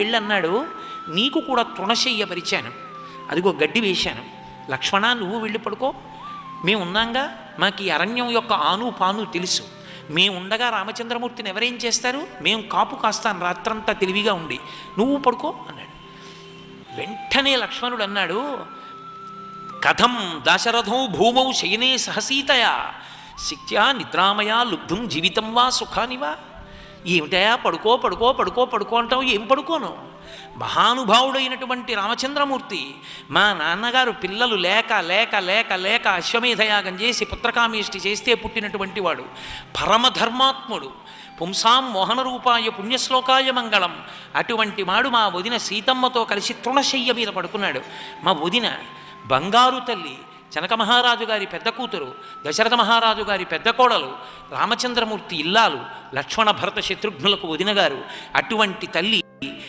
వెళ్ళన్నాడు, నీకు కూడా తృణశయ్య పరిచాను, అదిగో గడ్డి వేశాను, లక్ష్మణ నువ్వు వెళ్ళి పడుకో, మేము ఉన్నాంగా, మాకు ఈ అరణ్యం యొక్క ఆను పాను తెలుసు, మేము ఉండగా రామచంద్రమూర్తిని ఎవరేం చేస్తారు, మేము కాపు కాస్తాను రాత్రంతా తెలివిగా ఉండి, నువ్వు పడుకో అన్నాడు. వెంటనే లక్ష్మణుడు అన్నాడు, కథం దాశరథం భూమౌ శయనే సహసీతయా శక్త్యా నిద్రామయా లుబ్ధుం జీవితం వా సుఖానివా. ఏమిటయా పడుకో పడుకో పడుకో పడుకో అంటావు, ఏం పడుకోను, మహానుభావుడైనటువంటి రామచంద్రమూర్తి మా నాన్నగారు పిల్లలు లేక లేక లేక లేక అశ్వమేధయాగం చేసి పుత్రకామేష్టి చేస్తే పుట్టినటువంటి వాడు, పరమధర్మాత్ముడు, పుంసాం మోహనరూపాయ పుణ్యశ్లోకాయ మంగళం, అటువంటి వాడు మా వదిన సీతమ్మతో కలిసి తృణశయ్య మీద పడుకున్నాడు. మా వదిన బంగారు తల్లి, జనక మహారాజు గారి పెద్ద కూతురు, దశరథ మహారాజు గారి పెద్ద కోడలు, రామచంద్రమూర్తి ఇల్లాలు, లక్ష్మణ భరత శత్రుఘ్నులకు వదినగారు, అటువంటి తల్లి